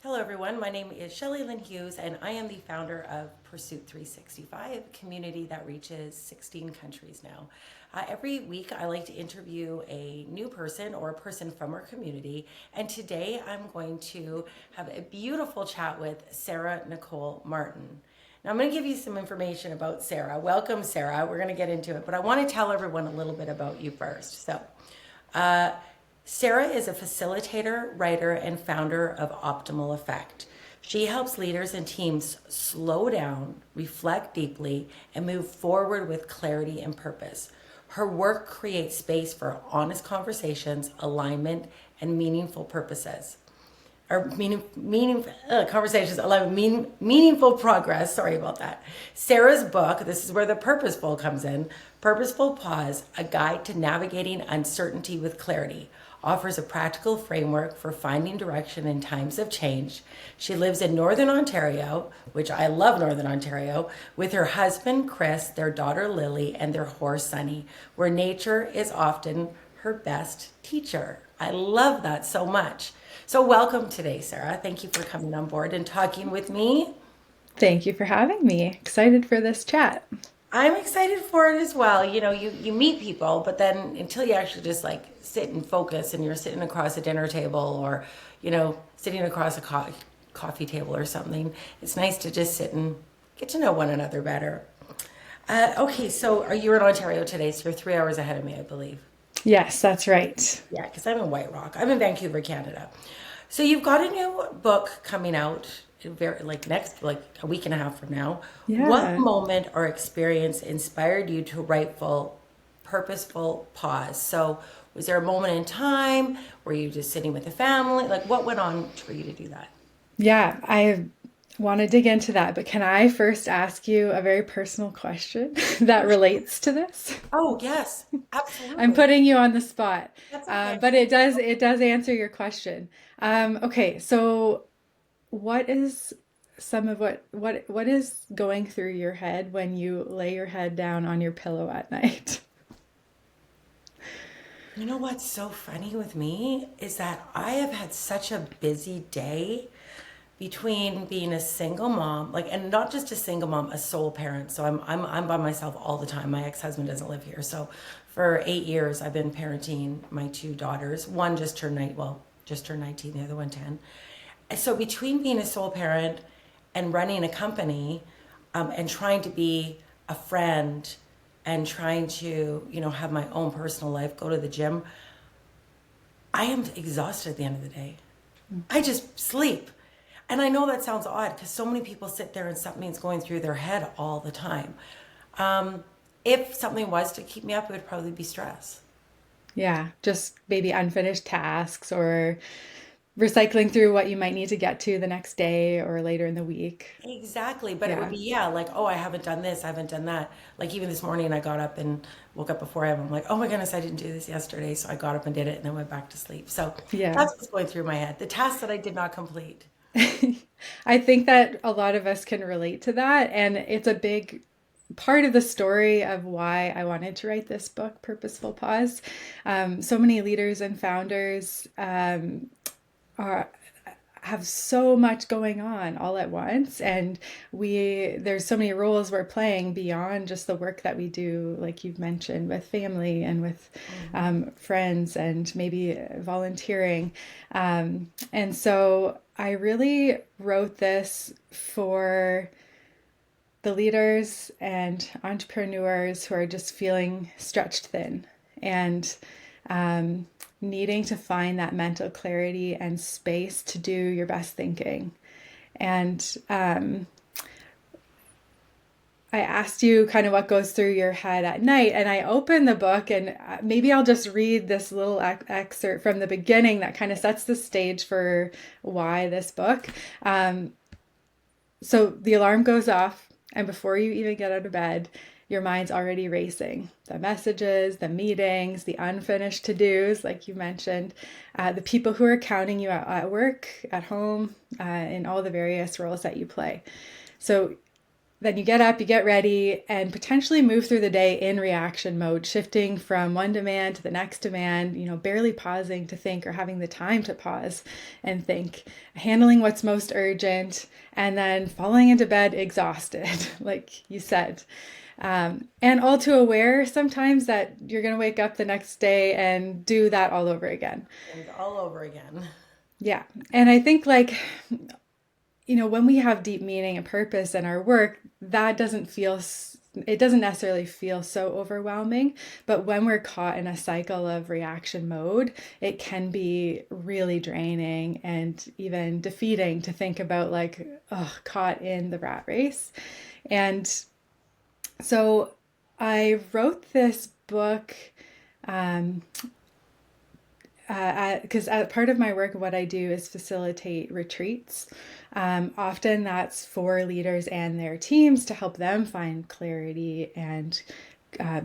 Hello, everyone. My name is Shelly Lynn Hughes, and I am the founder of Pursuit 365, a community that reaches 16 countries now. Every week, I like to interview a new person or a person from our community. And today, I'm going to have a beautiful chat with Sarah Nicole Martin. Now, I'm going to give you some information about Sarah. Welcome, Sarah. We're going to get into it, but I want to tell everyone a little bit about you first. Uh, Sarah is a facilitator, writer, and founder of Optimal Effect. She helps leaders and teams slow down, reflect deeply, and move forward with clarity and purpose. Her work creates space for honest conversations, alignment, and meaningful purposes. Or conversations allow meaningful progress. Sorry about that. Sarah's book, this is where the purposeful comes in. Purposeful Pause, a guide to navigating uncertainty with clarity, offers a practical framework for finding direction in times of change. She lives in Northern Ontario, which I love Northern Ontario, with her husband Chris, their daughter Lily, and their horse Sunny, where nature is often her best teacher. I love that so much. So welcome today, Sarah. Thank you for coming on board and talking with me. Thank you for having me. Excited for this chat. I'm excited for it as well. You meet people, but then until you actually just like sit and focus and you're sitting across a dinner table or, sitting across a coffee table or something, it's nice to just sit and get to know one another better. Okay, so are you in Ontario today? So you're 3 hours ahead of me, I believe. Yes, that's right. Yeah, because I'm in White Rock. I'm in Vancouver, Canada. So you've got a new book coming out like a week and a half from now. What Yeah. moment or experience inspired you to write full purposeful pause? So was there a moment in time? Were you just sitting with the family? Like what went on for you to do that? Yeah, I want to dig into that, but can I first ask you a very personal question that relates to this? Oh, yes, I'm absolutely. putting you on the spot, That's okay. but it does answer your question. Okay, so what is some of what is going through your head when you lay your head down on your pillow at night? You know what's so funny with me is that I have had such a busy day between being a single mom, like, and not just a single mom, a sole parent. So I'm by myself all the time. My ex-husband doesn't live here. So for 8 years, I've been parenting my two daughters. One just turned 19, the other one 10. And so between being a sole parent and running a company, and trying to be a friend and trying to, have my own personal life, go to the gym, I am exhausted at the end of the day. I just sleep. And I know that sounds odd because so many people sit there and something's going through their head all the time. Um, if something was to keep me up, it would probably be stress. Yeah, just maybe unfinished tasks or recycling through what you might need to get to the next day or later in the week. Exactly. But it would Yeah. be, yeah, like, oh, I haven't done this, I haven't done that. Like even this morning, I got up and woke up before I'm like, oh my goodness, I didn't do this yesterday. So I got up and did it and then went back to sleep. So Yeah. that's what's going through my head. The tasks that I did not complete. I think that a lot of us can relate to that. And it's a big part of the story of why I wanted to write this book, Purposeful Pause. So many leaders and founders are have so much going on all at once, and there's so many roles we're playing beyond just the work that we do, like you've mentioned, with family and with Mhm. friends and maybe volunteering. And so I really wrote this for the leaders and entrepreneurs who are just feeling stretched thin and um, needing to find that mental clarity and space to do your best thinking. And I asked you kind of what goes through your head at night, and I opened the book, and maybe I'll just read this little excerpt from the beginning that kind of sets the stage for why this book. So the alarm goes off, and before you even get out of bed, your mind's already racing. The messages, the meetings, the unfinished to dos, like you mentioned, the people who are counting you out at work, at home, in all the various roles that you play. So then you get up, you get ready, and potentially move through the day in reaction mode, shifting from one demand to the next demand, barely pausing to think or having the time to pause and think, handling what's most urgent, and then falling into bed exhausted, like you said. And all too aware sometimes that you're going to wake up the next day and do that all over again. And all over again. Yeah. And I think when we have deep meaning and purpose in our work, that it doesn't necessarily feel so overwhelming. But when we're caught in a cycle of reaction mode, it can be really draining and even defeating to think about caught in the rat race. And so I wrote this book because part of my work, what I do is facilitate retreats. Often that's for leaders and their teams to help them find clarity and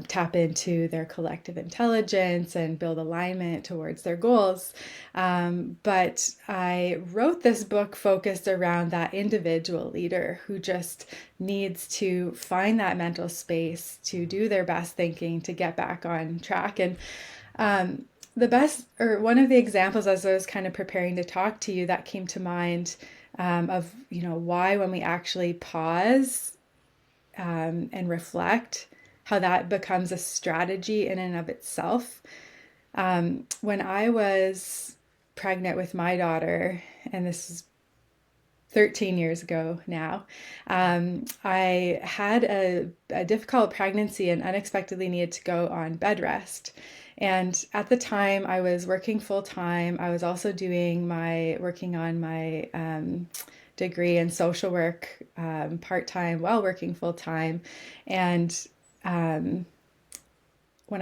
tap into their collective intelligence and build alignment towards their goals. But I wrote this book focused around that individual leader who just needs to find that mental space to do their best thinking to get back on track. And one of the examples as I was kind of preparing to talk to you that came to mind of why when we actually pause and reflect, how that becomes a strategy in and of itself. When I was pregnant with my daughter, and this is 13 years ago now, I had a difficult pregnancy and unexpectedly needed to go on bed rest. And at the time I was working full time. I was also working on my degree in social work part-time while working full time. And when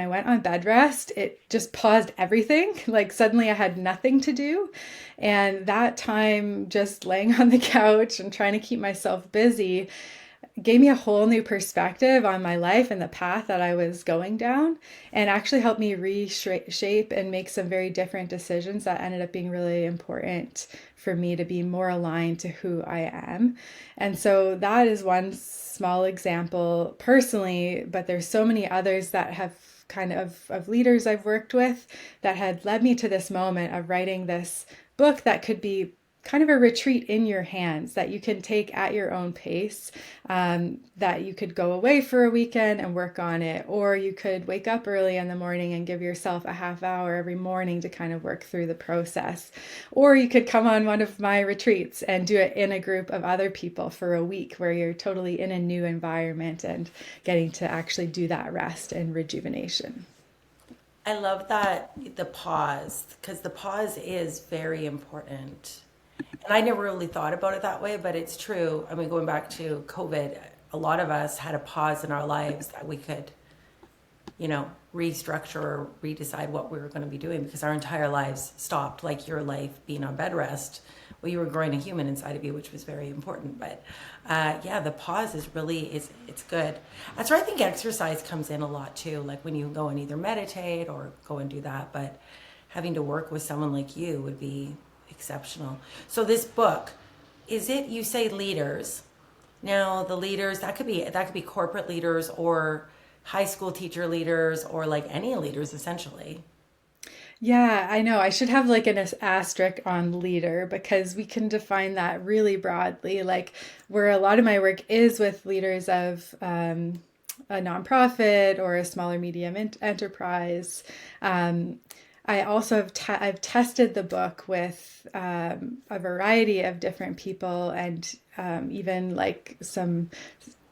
I went on bed rest, it just paused everything. Like suddenly I had nothing to do. And that time just laying on the couch and trying to keep myself busy gave me a whole new perspective on my life and the path that I was going down, and actually helped me reshape and make some very different decisions that ended up being really important for me to be more aligned to who I am. And so that is one small example personally, but there's so many others that have kind of leaders I've worked with that had led me to this moment of writing this book that could be kind of a retreat in your hands that you can take at your own pace, that you could go away for a weekend and work on it, or you could wake up early in the morning and give yourself a half hour every morning to kind of work through the process. Or you could come on one of my retreats and do it in a group of other people for a week where you're totally in a new environment and getting to actually do that rest and rejuvenation. I love that the pause, because the pause is very important. And I never really thought about it that way, but it's true. I mean, going back to COVID, a lot of us had a pause in our lives that we could, restructure or redecide what we were going to be doing, because our entire lives stopped, like your life being on bed rest. Well, you were growing a human inside of you, which was very important. But the pause is really, it's good. That's where I think exercise comes in a lot too, like when you go and either meditate or go and do that. But having to work with someone like you would be exceptional. So this book, is it, you say leaders? Now the leaders, that could be corporate leaders or high school teacher leaders or like any leaders essentially. Yeah, I know. I should have like an asterisk on leader because we can define that really broadly. Like where a lot of my work is with leaders of a nonprofit or a smaller medium enterprise. I also I've tested the book with a variety of different people, and even like some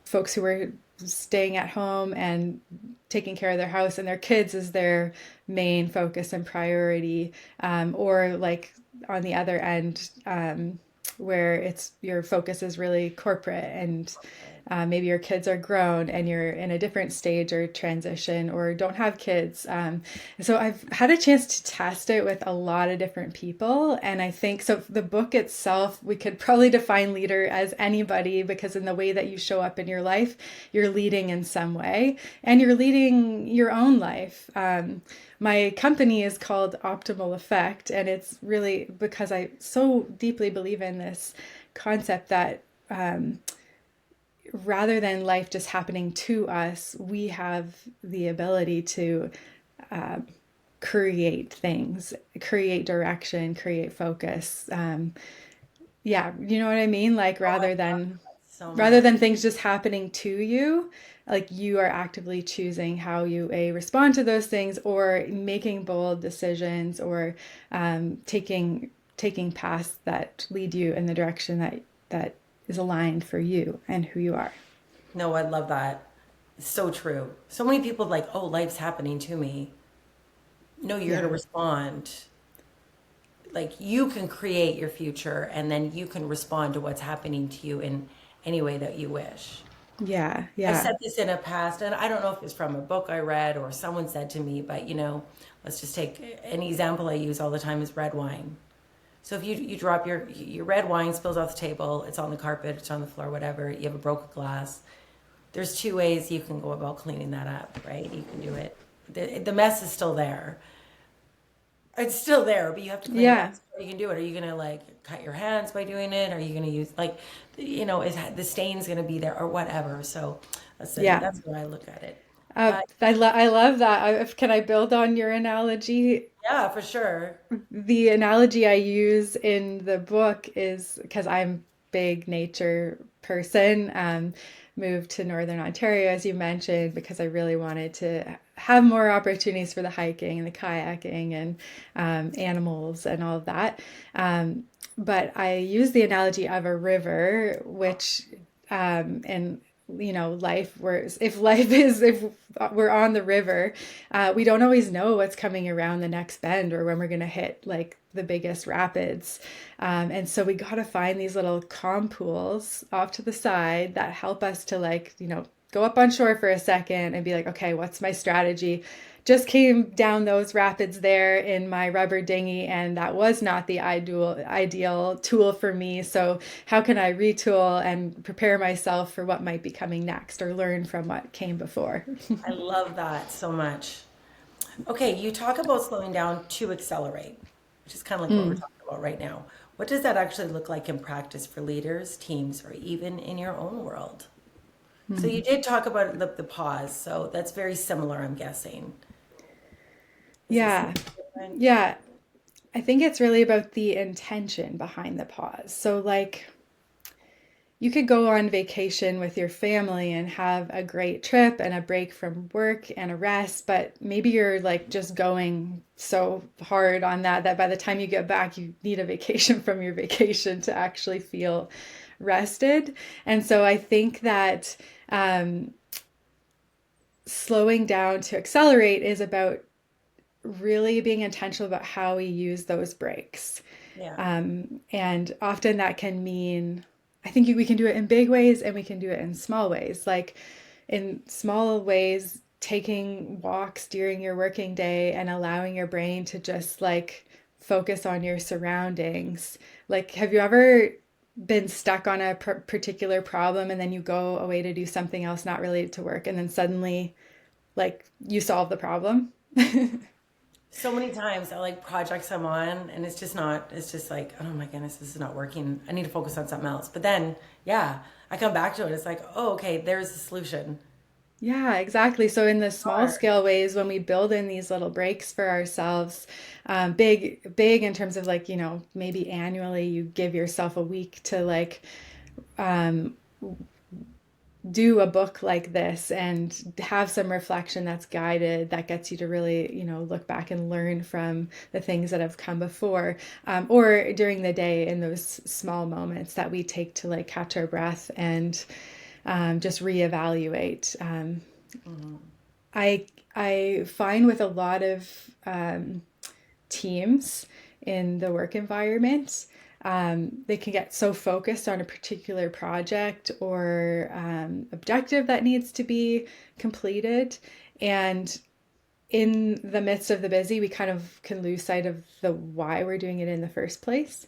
folks who were staying at home and taking care of their house and their kids as their main focus and priority, or like on the other end, where it's your focus is really corporate and maybe your kids are grown and you're in a different stage or transition or don't have kids. So I've had a chance to test it with a lot of different people. And I think so the book itself, we could probably define leader as anybody, because in the way that you show up in your life, you're leading in some way and you're leading your own life. My company is called Optimal Effect, and it's really because I so deeply believe in this concept that rather than life just happening to us, we have the ability to create things, create direction, create focus. Yeah, you know what I mean? Like Oh, I rather love than that so rather much. than things just happening to you, like you are actively choosing how you respond to those things, or making bold decisions, or taking paths that lead you in the direction that is aligned for you and who you are. No, I love that. It's so true. So many people like, oh, life's happening to me. No, you're going Yeah. to respond. Like you can create your future and then you can respond to what's happening to you in any way that you wish. Yeah. I Yeah. said this in a past, and I don't know if it's from a book I read or someone said to me, but let's just take an example I use all the time is red wine. So if you drop your red wine spills off the table, it's on the carpet, it's on the floor, whatever, you have a broken glass. There's two ways you can go about cleaning that up, right? You can do it. The mess is still there. It's still there, but you have to clean it up. Yeah. So you can do it. Are you gonna like cut your hands by doing it? Are you gonna use like, is the stain's gonna be there or whatever? So Yeah. that's where I look at it. But I love that. Can I build on your analogy? yeah, for sure. The analogy I use in the book is because I'm big nature person. Moved to Northern Ontario, as you mentioned, because I really wanted to have more opportunities for the hiking and the kayaking and animals and all of that. But I use the analogy of a river, which and life, where if life is, if we're on the river, we don't always know what's coming around the next bend or when we're going to hit like the biggest rapids. And so we got to find these little calm pools off to the side that help us to go up on shore for a second and be like, okay, what's my strategy? Just came down those rapids there in my rubber dinghy, and that was not the ideal tool for me. So how can I retool and prepare myself for what might be coming next, or learn from what came before? I love that so much. Okay, you talk about slowing down to accelerate, which is kind of like what we're talking about right now. What does that actually look like in practice for leaders, teams, or even in your own world? So you did talk about the pause, so that's very similar, I'm guessing. Is it Yeah. something different? Yeah. I think it's really about the intention behind the pause. So, like, you could go on vacation with your family and have a great trip and a break from work and a rest, but maybe you're like just going so hard on that by the time you get back, you need a vacation from your vacation to actually feel rested. And so I think that slowing down to accelerate is about really being intentional about how we use those breaks. Yeah. And often that can mean, I think we can do it in big ways and we can do it in small ways. Like in small ways, taking walks during your working day and allowing your brain to just like focus on your surroundings. Like, have you ever been stuck on a particular problem and then you go away to do something else not related to work, and then suddenly like you solve the problem? So many times I like projects I'm on and it's just like, oh my goodness, this is not working. I need to focus on something else. But then, yeah, I come back to it. It's like, oh, okay, there's the solution. Yeah, exactly. So in the small Smart. scale ways, when we build in these little breaks for ourselves, big in terms of like, maybe annually you give yourself a week to like um, do a book like this and have some reflection that's guided, that gets you to really, look back and learn from the things that have come before, or during the day in those small moments that we take to like catch our breath and just reevaluate. I I find with a lot of teams in the work environment, they can get so focused on a particular project or objective that needs to be completed, and in the midst of the busy, we kind of can lose sight of the why we're doing it in the first place.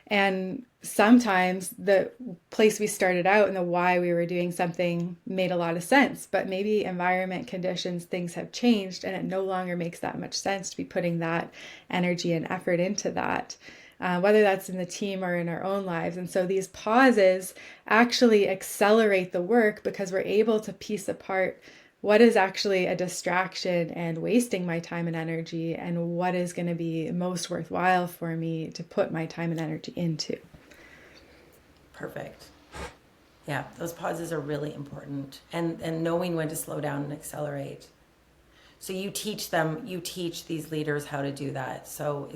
And sometimes the place we started out and the why we were doing something made a lot of sense, but maybe environment conditions, things have changed, and it no longer makes that much sense to be putting that energy and effort into that. whether that's in the team or in our own lives. And so these pauses actually accelerate the work because we're able to piece apart what is actually a distraction and wasting my time and energy, and what is going to be most worthwhile for me to put my time and energy into. Perfect. Yeah, those pauses are really important, and knowing when to slow down and accelerate. So you teach these leaders how to do that. So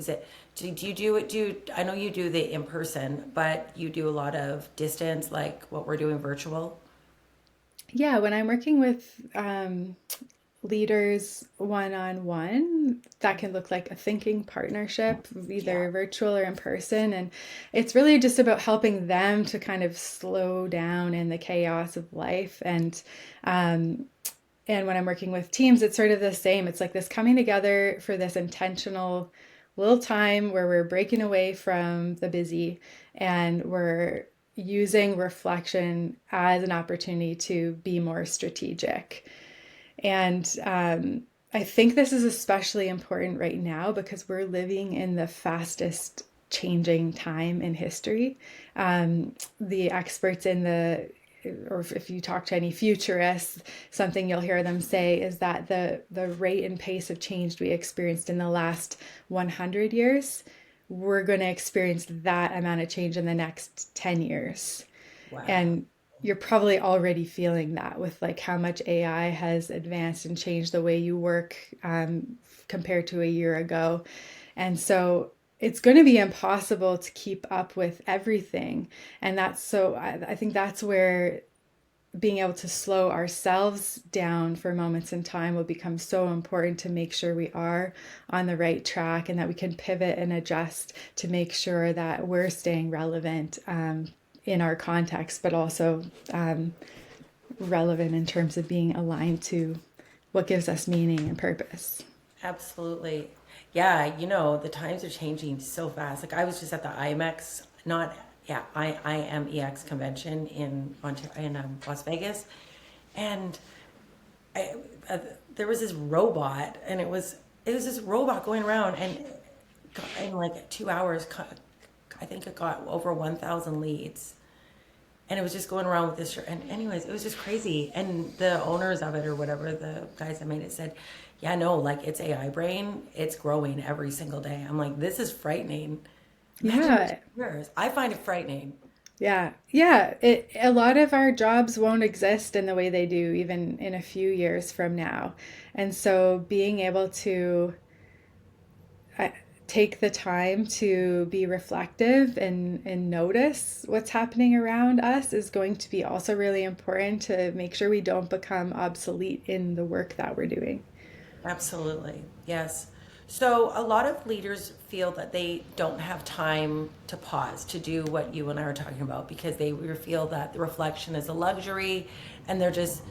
do you do it, I know you do the in person, but you do a lot of distance, like what we're doing virtual? Yeah, when I'm working with leaders one-on-one, that can look like a thinking partnership, either Yeah. virtual or in person. And it's really just about helping them to kind of slow down in the chaos of life. And when I'm working with teams, it's sort of the same. It's like this coming together for this intentional little time where we're breaking away from the busy, and we're using reflection as an opportunity to be more strategic. And I think this is especially important right now because we're living in the fastest changing time in history. The experts in the or if you talk to any futurists, something you'll hear them say is that the rate and pace of change we experienced in the last 100 years, we're going to experience that amount of change in the next 10 years. Wow. And you're probably already feeling that with like how much AI has advanced and changed the way you work compared to a year ago. And so it's going to be impossible to keep up with everything. And I think that's where being able to slow ourselves down for moments in time will become so important to make sure we are on the right track and that we can pivot and adjust to make sure that we're staying relevant in our context, but also relevant in terms of being aligned to what gives us meaning and purpose. Absolutely. Yeah, the times are changing so fast. Like I was just at the IMEX, not yeah, IMEX convention in Ontario, in Las Vegas, and I, there was this robot, and it was this robot going around, and in like 2 hours, I think it got over 1,000 leads, and it was just going around with this shirt. And anyways, it was just crazy. And the owners of it, or whatever, the guys that made it, said, yeah, no, like it's AI brain, it's growing every single day. I'm like, this is frightening. Imagine in Yeah. 2 years. I find it frightening. Yeah. Yeah. A lot of our jobs won't exist in the way they do even in a few years from now. And so being able to uh, take the time to be reflective and notice what's happening around us is going to be also really important to make sure we don't become obsolete in the work that we're doing. Absolutely. Yes. So a lot of leaders feel that they don't have time to pause to do what you and I are talking about because they feel that the reflection is a luxury and they're just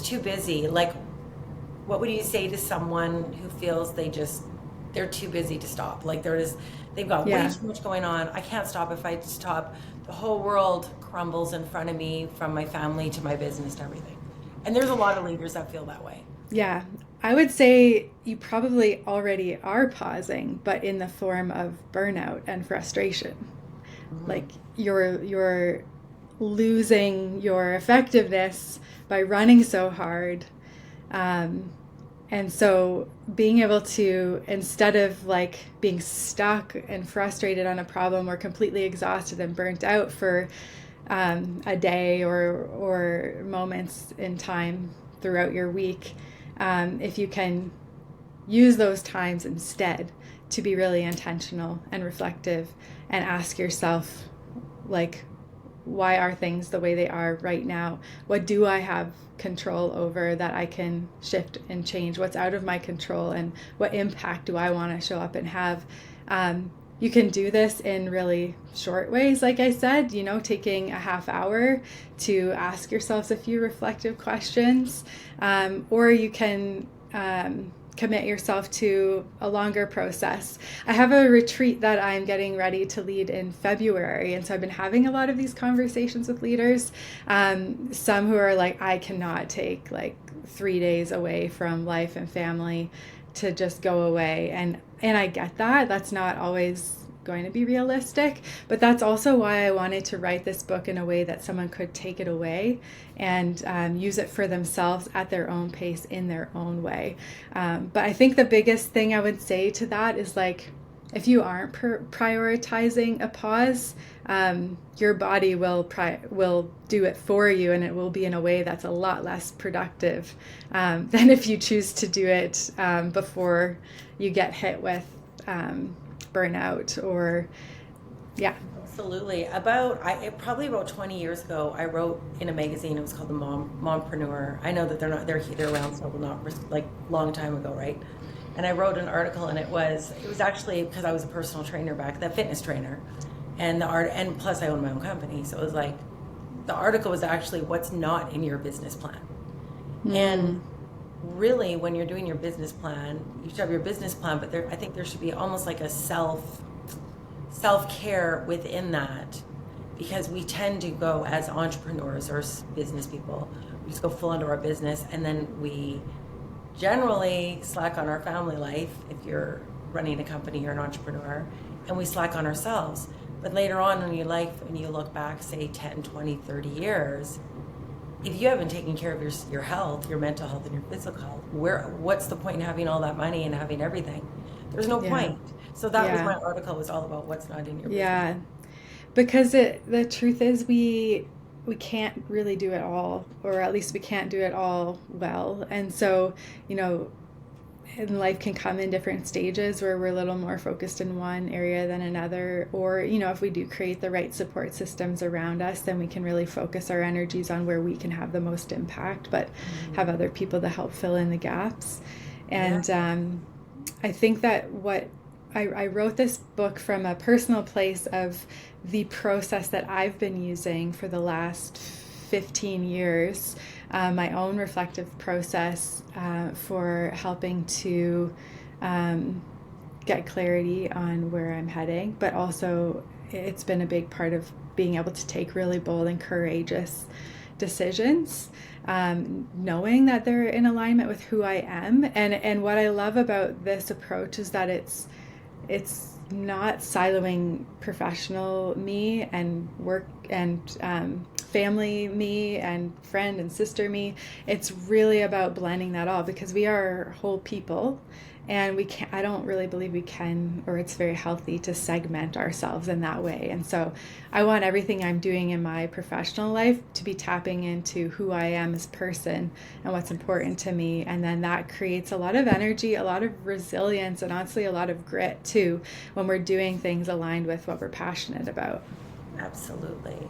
too busy. Like what would you say to someone who feels they're too busy to stop? Like they've got way Yeah. too much going on. I can't stop. If I stop, the whole world crumbles in front of me, from my family to my business to everything. And there's a lot of leaders that feel that way. Yeah, I would say you probably already are pausing, but in the form of burnout and frustration. Mhm. Like you're losing your effectiveness by running so hard. Um, and so being able to, instead of like being stuck and frustrated on a problem or completely exhausted and burnt out for a day or moments in time throughout your week, if you can use those times instead to be really intentional and reflective and ask yourself, like, why are things the way they are right now? What do I have control over that I can shift and change? What's out of my control, and what impact do I want to show up and have? You can do this in really short ways, like I said, taking a half hour to ask yourselves a few reflective questions, or you can commit yourself to a longer process. I have a retreat that I'm getting ready to lead in February, and so I've been having a lot of these conversations with leaders. Some who are like, I cannot take like 3 days away from life and family to just go away, and I get that. That's not always going to be realistic. But that's also why I wanted to write this book in a way that someone could take it away and use it for themselves at their own pace in their own way. But I think the biggest thing I would say to that is like, if you aren't prioritizing a pause, your body will do it for you, and it will be in a way that's a lot less productive than if you choose to do it before you get hit with burnout or yeah. Absolutely. Probably about 20 years ago, I wrote in a magazine. It was called the Mompreneur. I know that they're around, so not like long time ago, right? And I wrote an article, and it was actually because I was a personal trainer fitness trainer, and plus I own my own company, so it was like the article was actually what's not in your business plan. And really, when you're doing your business plan, you should have your business plan, but I think there should be almost like a self-care within that, because we tend to go as entrepreneurs or business people, we just go full into our business, and then we generally slack on our family life if you're running a company or an entrepreneur, and we slack on ourselves. But later on in your life, when you look back, say 10, 20, 30 years, if you haven't taken care of your health, your mental health and your physical health, what's the point in having all that money and having everything? There's no point. So that was my article, was all about what's not in your business. Yeah, because the truth is we can't really do it all, or at least we can't do it all well. And so, and life can come in different stages where we're a little more focused in one area than another. Or, if we do create the right support systems around us, then we can really focus our energies on where we can have the most impact, but have other people to help fill in the gaps. And I think that I wrote this book from a personal place of the process that I've been using for the last 15 years, my own reflective process for helping to get clarity on where I'm heading, but also it's been a big part of being able to take really bold and courageous decisions, knowing that they're in alignment with who I am. And what I love about this approach is that it's not siloing professional me and work and family me and friend and sister me. It's really about blending that all, because we are whole people, and I don't really believe we can, or it's very healthy to segment ourselves in that way. And so I want everything I'm doing in my professional life to be tapping into who I am as a person and what's important to me. And then that creates a lot of energy, a lot of resilience, and honestly a lot of grit too, when we're doing things aligned with what we're passionate about. Absolutely.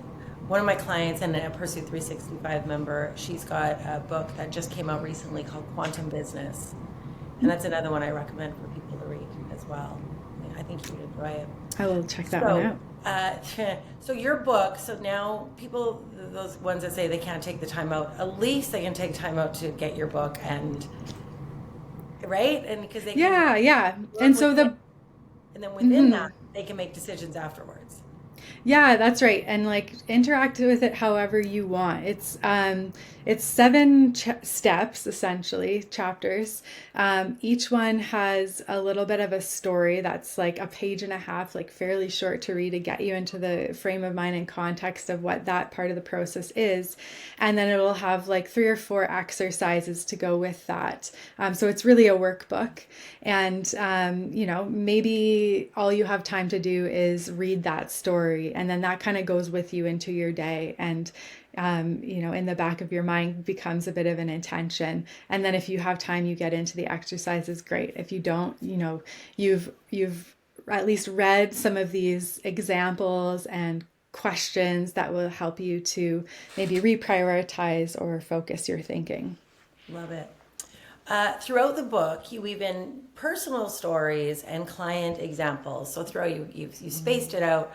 One of my clients and a Pursuit 365 member, she's got a book that just came out recently called Quantum Business. And that's another one I recommend for people to read as well. I think you would enjoy it. I will check that one out. So your book, so now people, those ones that say they can't take the time out, at least they can take time out to get your book, and right? And because they can And so and then within that, they can make decisions afterwards. Yeah, that's right. And like interact with it however you want. It's 7 steps, essentially, chapters. Each one has a little bit of a story that's like a page and a half, like fairly short to read, to get you into the frame of mind and context of what that part of the process is. And then it will have like 3 or 4 exercises to go with that. So it's really a workbook. And, maybe all you have time to do is read that story. And then that kind of goes with you into your day. And in the back of your mind becomes a bit of an intention. And then if you have time, you get into the exercises, great. If you don't, you've at least read some of these examples and questions that will help you to maybe reprioritize or focus your thinking. Love it. Throughout the book, you weave in personal stories and client examples. So throughout, you spaced it out.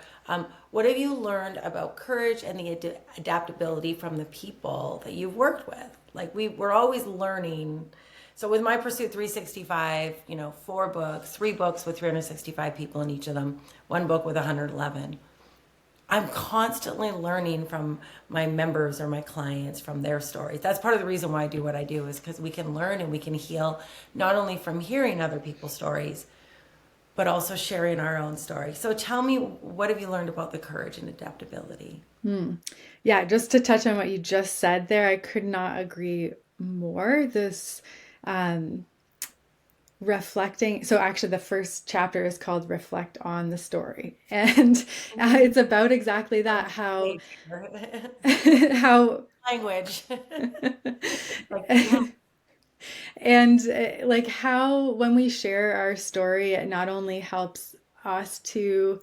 What have you learned about courage and the adaptability from the people that you've worked with? Like we're always learning. So with my Pursuit 365, 4 books, 3 books with 365 people in each of them, 1 book with 111. I'm constantly learning from my members or my clients, from their stories. That's part of the reason why I do what I do, is because we can learn and we can heal, not only from hearing other people's stories, but also sharing our own story. So tell me, what have you learned about the courage and adaptability? Yeah, just to touch on what you just said there, I could not agree more. This um, reflecting, so actually, the first chapter is called Reflect on the Story. And it's about exactly that, how, how, Language. Like, yeah. and like how when we share our story, it not only helps us to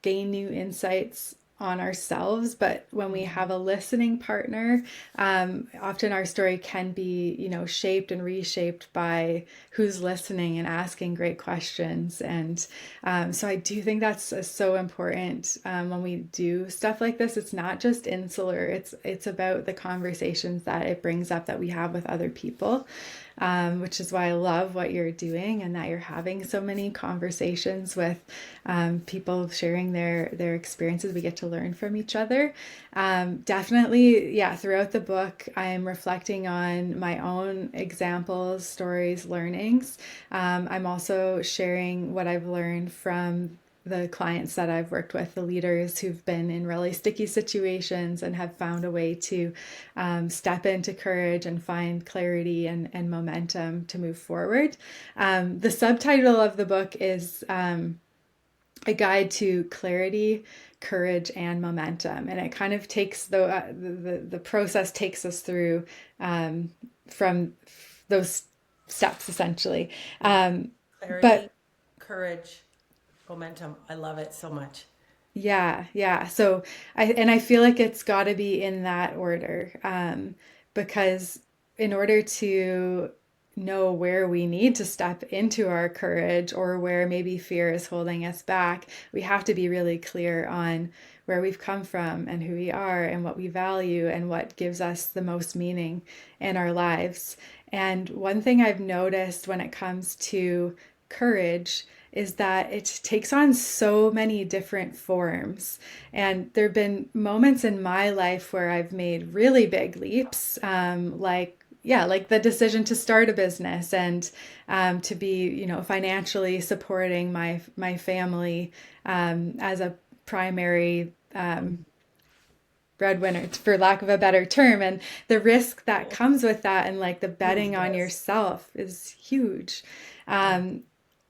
gain new insights on ourselves, but when we have a listening partner, often our story can be, shaped and reshaped by who's listening and asking great questions. And so I do think that's so important when we do stuff like this. It's not just insular. It's about the conversations that it brings up that we have with other people, which is why I love what you're doing and that you're having so many conversations with people sharing their experiences. We get to learn from each other. Definitely, yeah, throughout the book, I'm reflecting on my own examples, stories, learnings. I'm also sharing what I've learned from the clients that I've worked with, the leaders who've been in really sticky situations and have found a way to step into courage and find clarity and momentum to move forward. The subtitle of the book is A Guide to Clarity, Courage, and Momentum, and it kind of takes the process takes us through from those steps essentially. Clarity, But courage, momentum. I love it so much. yeah. So I feel like it's got to be in that order, because in order to know where we need to step into our courage or where maybe fear is holding us back, we have to be really clear on where we've come from and who we are and what we value and what gives us the most meaning in our lives. And one thing I've noticed when it comes to courage is that it takes on so many different forms. And there have been moments in my life where I've made really big leaps, like the decision to start a business and to be, financially supporting my family as a primary breadwinner, for lack of a better term. And the risk that comes with that and like the Huge betting on risk. yourself is huge. Yeah.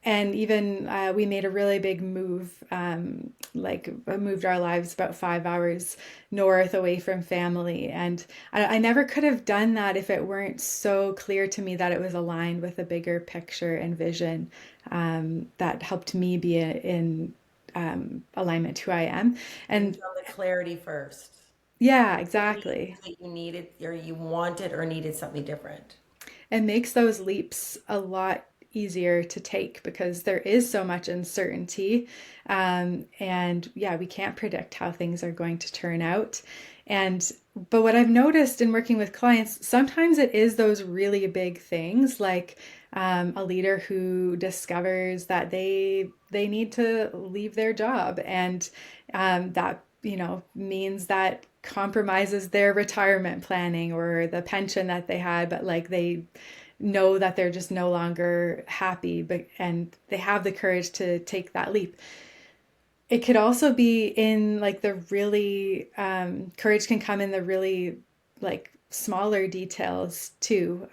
And even we made a really big move, moved our lives about 5 hours north away from family. And I never could have done that if it weren't so clear to me that it was aligned with a bigger picture and vision that helped me be in alignment to who I am. So you And found the clarity first. yeah, You knew exactly. that you needed or you wanted or needed something different. It makes those leaps a lot easier to take because there is so much uncertainty. And yeah, we can't predict how things are going to turn out. And but what I've noticed in working with clients, sometimes it is those really big things like a leader who discovers that they need to leave their job, and that means that compromises their retirement planning or the pension that they had, but like they know that they're just no longer happy, but and they have the courage to take that leap. It could also be in like the really courage can come in the really like smaller details too.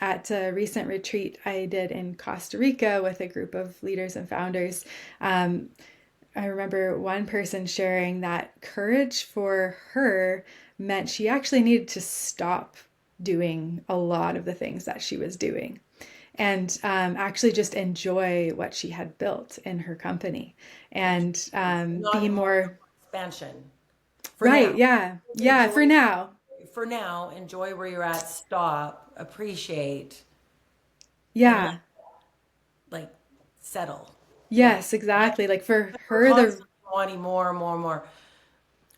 At a recent retreat I did in Costa Rica with a group of leaders and founders, I remember one person sharing that courage for her meant she actually needed to stop doing a lot of the things that she was doing and actually just enjoy what she had built in her company and be Not more expansion. For right. now. Yeah. Yeah. Enjoy For now. for now, enjoy where you're at, stop, appreciate, and let Yeah. like settle. Yeah. Yes, exactly. Like for We're her, constantly wanting more and more and more.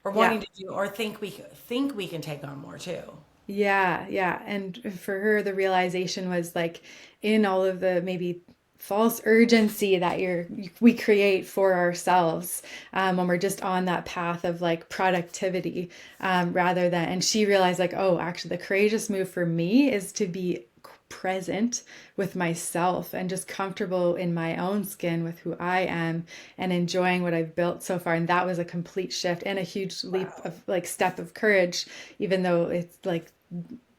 Or yeah. wanting to do or think we can take on more too. Yeah. And for her, the realization was like in all of the maybe false urgency that we create for ourselves when we're just on that path of like productivity rather than, and she realized like, oh, actually the courageous move for me is to be present with myself and just comfortable in my own skin with who I am and enjoying what I've built so far. And that was a complete shift and a huge leap Wow. of like step of courage, even though it's like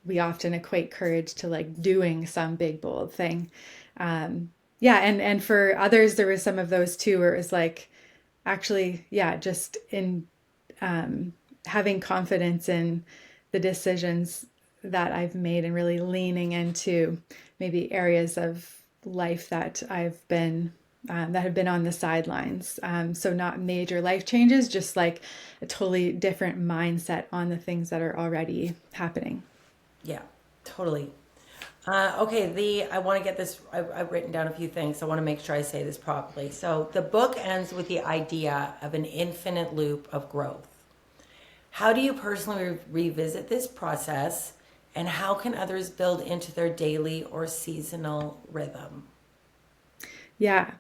we often equate courage to like doing some big bold thing. Yeah, and for others there was some of those too where it was like actually, yeah, just in having confidence in the decisions that I've made and really leaning into maybe areas of life that I've been that have been on the sidelines. So not major life changes, just like a totally different mindset on the things that are already happening. Yeah, totally. Okay, I want to get this. I've written down a few things. So I want to make sure I say this properly. So the book ends with the idea of an infinite loop of growth. How do you personally revisit this process, and how can others build into their daily or seasonal rhythm? Yeah.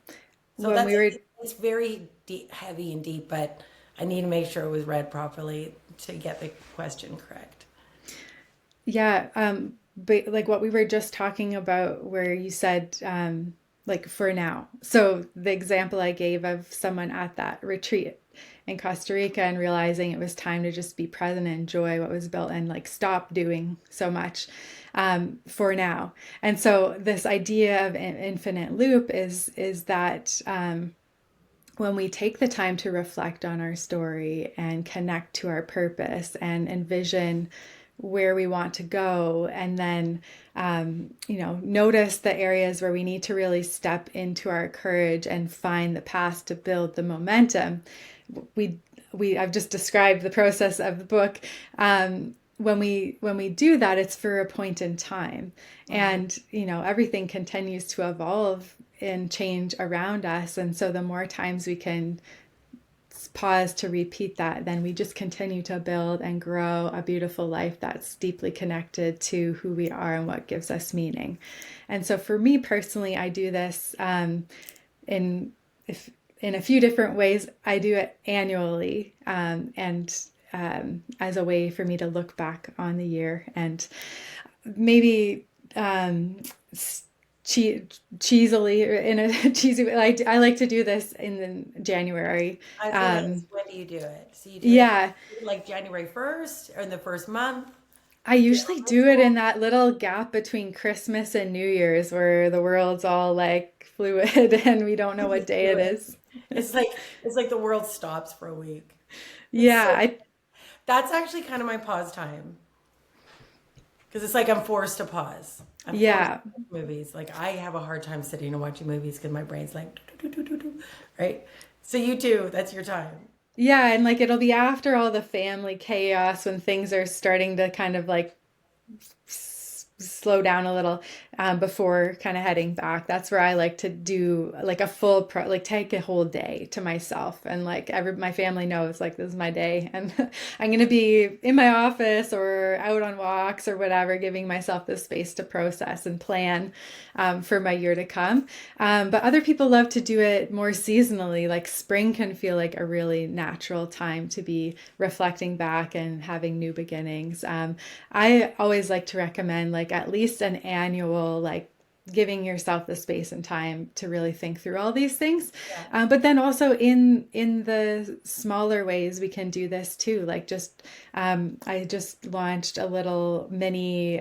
So When that's we were it's very deep, heavy and deep, but I need to make sure it was read properly to get the question correct. Yeah, but like what we were just talking about, where you said, like for now. So the example I gave of someone at that retreat in Costa Rica and realizing it was time to just be present and enjoy what was built and like stop doing so much for now. And so this idea of an infinite loop is that when we take the time to reflect on our story and connect to our purpose and envision where we want to go, and then notice the areas where we need to really step into our courage and find the path to build the momentum. we I've just described the process of the book. When we do that, it's for a point in time, and everything continues to evolve and change around us, and so the more times we can pause to repeat that, then we just continue to build and grow a beautiful life that's deeply connected to who we are and what gives us meaning. And so for me personally, I do this in if in a few different ways. I do it annually, and as a way for me to look back on the year and maybe cheesily, or in a cheesy way. I like to do this in January. I was gonna ask, Um, when do you do it? So you do it yeah, like January 1st or in the first month? I Do you usually have do it in ritual? that little gap between Christmas and New Year's where the world's all like fluid and we don't know what Just day do it it. is. It's like the world stops for a week. It's Yeah, so I That's actually kind of my pause time because it's like I'm forced to pause. I'm forced to yeah. watch movies. Like I have a hard time sitting and watching movies because my brain's like, "Do, do, do, do, do," right? So you too. That's your time. Yeah, and like it'll be after all the family chaos when things are starting to kind of like slow down a little, before kind of heading back. That's where I like to do like a like take a whole day to myself, and like my family knows like this is my day, and I'm gonna be in my office or out on walks or whatever, giving myself the space to process and plan for my year to come. But other people love to do it more seasonally. Like spring can feel like a really natural time to be reflecting back and having new beginnings. I always like to recommend like at least an annual, like giving yourself the space and time to really think through all these things. Yeah. But then also in the smaller ways we can do this too. Like just I just launched a little mini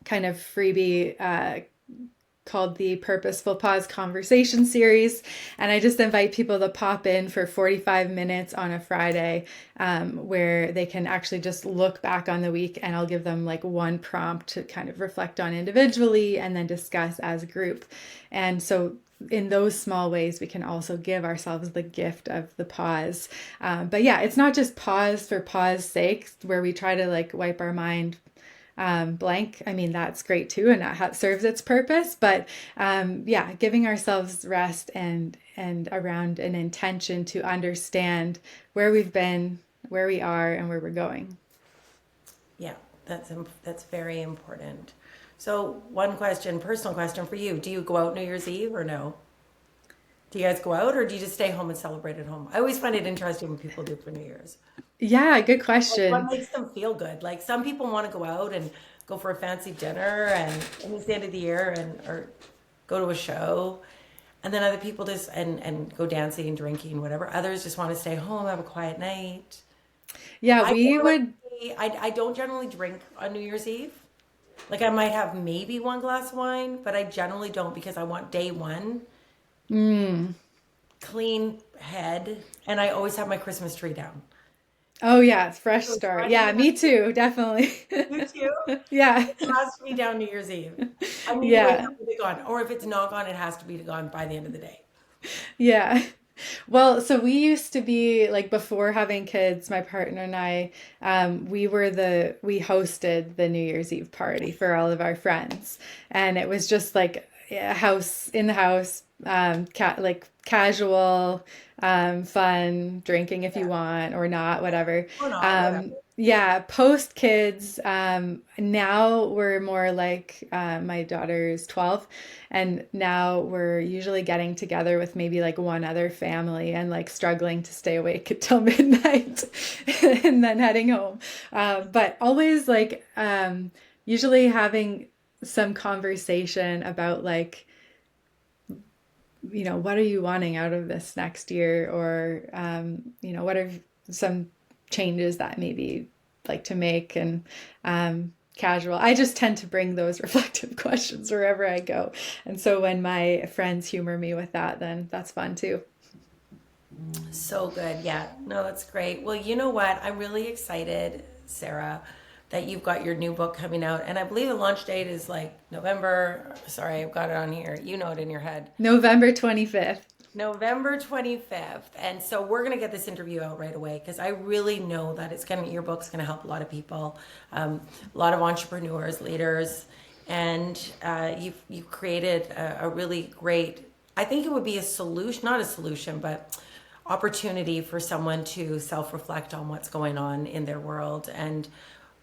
kind of freebie called the Purposeful Pause Conversation Series. And I just invite people to pop in for 45 minutes on a Friday, where they can actually just look back on the week, and I'll give them like one prompt to kind of reflect on individually and then discuss as a group. And so in those small ways, we can also give ourselves the gift of the pause. But yeah, it's not just pause for pause sake, where we try to like wipe our mind blank. I mean, that's great too, and that serves its purpose. But yeah, giving ourselves rest and around an intention to understand where we've been, where we are, and where we're going. Yeah, that's very important. So one question, personal question for you: do you go out New Year's Eve or no? Do you guys go out or do you just stay home and celebrate at home? I always find it interesting when people do for New Year's. Yeah, good Like what question. makes them feel good? Like some people want to go out and go for a fancy dinner and it's the end of the year or go to a show. And then other people just and go dancing, drinking, whatever. Others just want to stay home, have a quiet night. Yeah, I we would. generally, I don't generally drink on New Year's Eve. Like I might have maybe one glass of wine, but I generally don't because I want day one clean head, and I always have my Christmas tree down. Oh yeah, fresh So start. Friday Yeah, me too, definitely. you too. Yeah. It has to be down New Year's Eve. I need to wake Yeah. up with it gone, or if it's not gone, it has to be gone by the end of the day. Yeah. Well, so we used to be like before having kids, my partner and I, we hosted the New Year's Eve party for all of our friends. And it was just like a house in the house, like casual, fun, drinking if you Yeah, want or not, whatever. or not, whatever. Yeah, post kids, now we're more like, my daughter's 12, and now we're usually getting together with maybe like one other family and like struggling to stay awake until midnight and then heading home. But always like, usually having some conversation about like, what are you wanting out of this next year? Or, what are some changes that maybe like to make and casual. I just tend to bring those reflective questions wherever I go. And so when my friends humor me with that, then that's fun too. So good. Yeah. No, that's great. Well, you know what? I'm really excited, Sarah, that you've got your new book coming out. And I believe the launch date is like November. Sorry, I've got it on here. You know it in your head. November 25th. November 25th. And so we're going to get this interview out right away because I really know that your book's going to help a lot of people, a lot of entrepreneurs, leaders, and you've created a really great, I think it would be a solution, not a solution, but opportunity for someone to self-reflect on what's going on in their world. And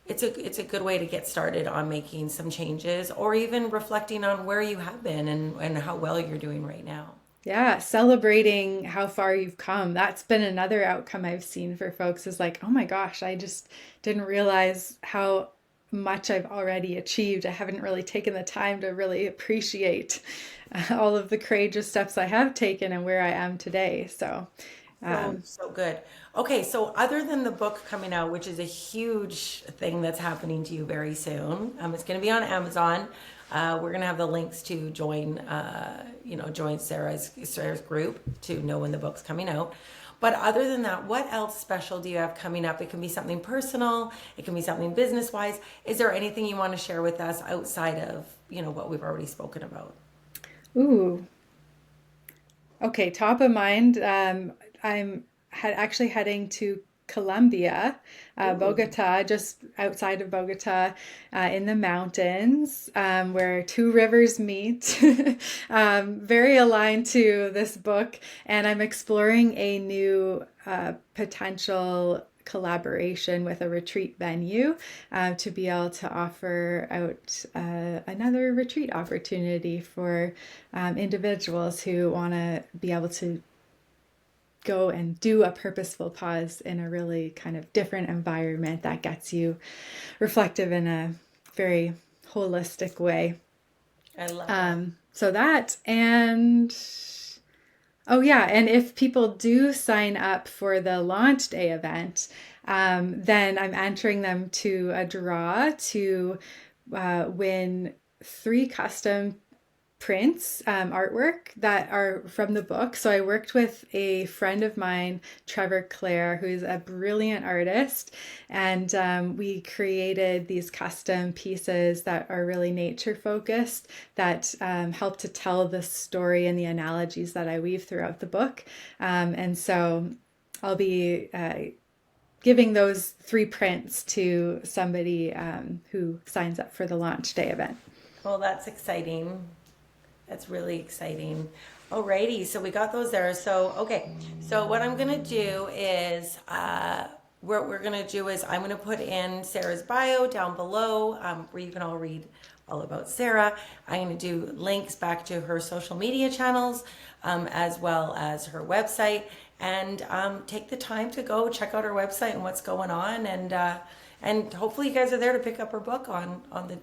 it's a good way to get started on making some changes or even reflecting on where you have been and how well you're doing right now. Yeah, celebrating how far you've come. That's been another outcome I've seen for folks is like, oh my gosh, I just didn't realize how much I've already achieved. I haven't really taken the time to really appreciate all of the courageous steps I have taken and where I am today. So, So good. Okay, so other than the book coming out, which is a huge thing that's happening to you very soon, it's going to be on Amazon. We're going to have the links to join Sarah's group to know when the book's coming out. But other than that, what else special do you have coming up? It can be something personal. It can be something business-wise. Is there anything you want to share with us outside of, what we've already spoken about? ooh, okay, top of mind. I'm actually heading to Colombia, Ooh. Bogota, just outside of Bogota, in the mountains, where two rivers meet. Very aligned to this book, and I'm exploring a new potential collaboration with a retreat venue to be able to offer out another retreat opportunity for individuals who want to be able to go and do a purposeful pause in a really kind of different environment that gets you reflective in a very holistic way. I love it. So that, and oh yeah, and if people do sign up for the launch day event, then I'm entering them to a draw to win 3 custom prints, artwork that are from the book. So I worked with a friend of mine, Trevor Clare, who's a brilliant artist, and we created these custom pieces that are really nature focused that help to tell the story and the analogies that I weave throughout the book. And so I'll be giving those 3 prints to somebody who signs up for the launch day event. Well, that's exciting. That's really exciting. Alrighty, so we got those there. So, okay. So what I'm gonna do is, what we're gonna do is I'm gonna put in Sarah's bio down below, where you can all read all about Sarah. I'm gonna do links back to her social media channels, as well as her website. and take the time to go check out our website and what's going on, and hopefully you guys are there to pick up our book on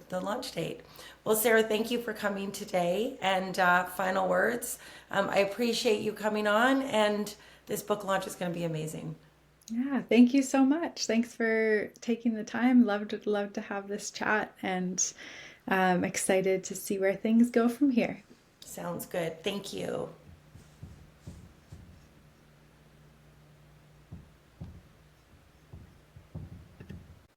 the launch date. Well, Sarah, thank you for coming today. And final words, I appreciate you coming on, and this book launch is going to be amazing. Yeah, thank you so much. Thanks for taking the time. Loved to have this chat, and excited to see where things go from here. Sounds good. Thank you.